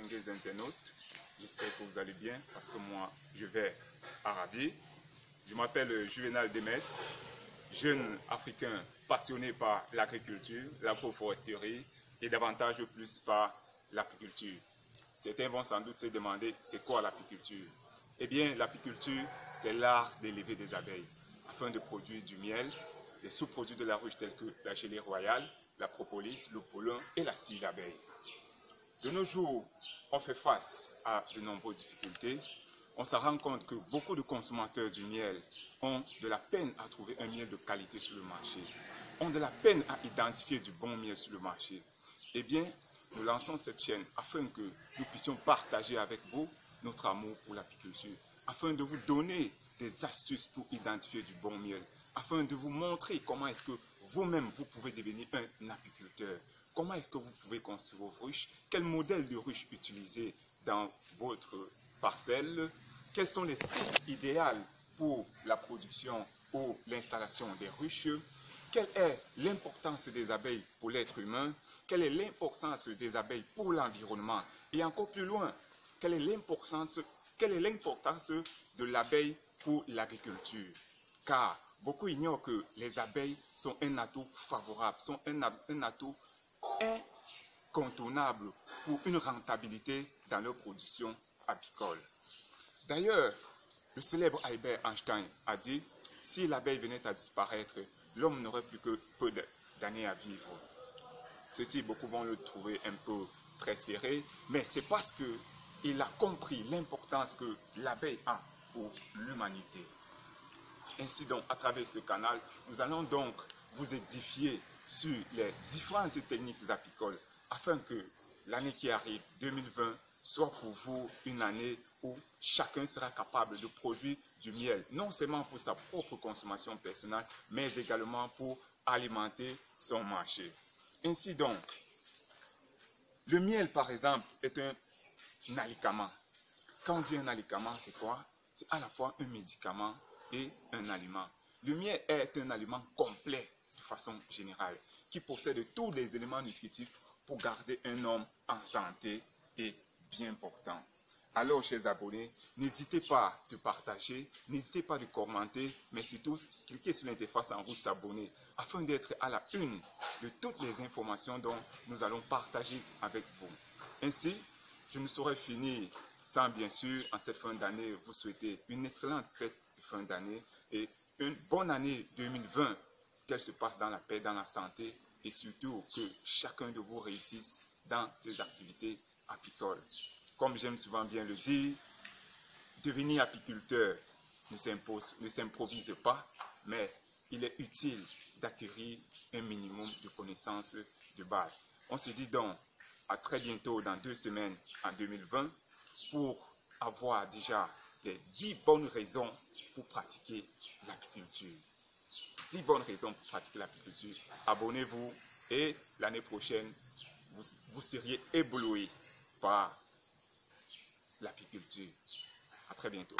distingués internautes, j'espère que vous allez bien parce que moi je vais à ravir. Je m'appelle Juvenal Demès, jeune africain passionné par l'agriculture, l'agroforesterie et davantage plus par l'apiculture. Certains vont sans doute se demander c'est quoi l'apiculture? Eh bien l'apiculture c'est l'art d'élever des abeilles afin de produire du miel, des sous-produits de la ruche tels que la gelée royale, la propolis, le pollen et la cire d'abeille. De nos jours, on fait face à de nombreuses difficultés. On se rend compte que beaucoup de consommateurs du miel ont de la peine à trouver un miel de qualité sur le marché, ont de la peine à identifier du bon miel sur le marché. Eh bien, nous lançons cette chaîne afin que nous puissions partager avec vous notre amour pour l'apiculture, afin de vous donner des astuces pour identifier du bon miel, afin de vous montrer comment est-ce que vous-même vous pouvez devenir un apiculteur, comment est-ce que vous pouvez construire vos ruches, quel modèle de ruche utiliser dans votre parcelle, quels sont les sites idéaux pour la production ou l'installation des ruches, quelle est l'importance des abeilles pour l'être humain, quelle est l'importance des abeilles pour l'environnement et encore plus loin, quelle est l'importance de l'abeille pour l'agriculture. Car beaucoup ignorent que les abeilles sont un atout favorable, sont un atout incontournable pour une rentabilité dans leur production apicole. D'ailleurs, le célèbre Albert Einstein a dit « Si l'abeille venait à disparaître, l'homme n'aurait plus que peu d'années à vivre. » Ceci, beaucoup vont le trouver un peu très serré, mais c'est parce qu'il a compris l'importance que l'abeille a pour l'humanité. Ainsi donc, à travers ce canal, nous allons donc vous édifier sur les différentes techniques apicoles afin que l'année qui arrive, 2020, soit pour vous une année où chacun sera capable de produire du miel, non seulement pour sa propre consommation personnelle, mais également pour alimenter son marché. Ainsi donc, le miel par exemple est un alicament. Quand on dit un alicament, c'est quoi? C'est à la fois un médicament et un aliment. Le miel est un aliment complet de façon générale, qui possède tous les éléments nutritifs pour garder un homme en santé et bien portant. Alors, chers abonnés, n'hésitez pas de partager, n'hésitez pas de commenter, mais surtout, cliquez sur l'interface en rouge s'abonner afin d'être à la une de toutes les informations dont nous allons partager avec vous. Ainsi, je ne saurais finir sans bien sûr, en cette fin d'année, vous souhaiter une excellente fête de fin d'année et une bonne année 2020, qu'elle se passe dans la paix, dans la santé et surtout que chacun de vous réussisse dans ses activités apicoles. Comme j'aime souvent bien le dire, devenir apiculteur ne s'improvise pas, mais il est utile d'acquérir un minimum de connaissances de base. On se dit donc à très bientôt dans 2 semaines en 2020 pour avoir déjà les 10 bonnes raisons pour pratiquer l'apiculture. 10 bonnes raisons pour pratiquer l'apiculture. Abonnez-vous et l'année prochaine, vous seriez ébloui par l'apiculture. À très bientôt.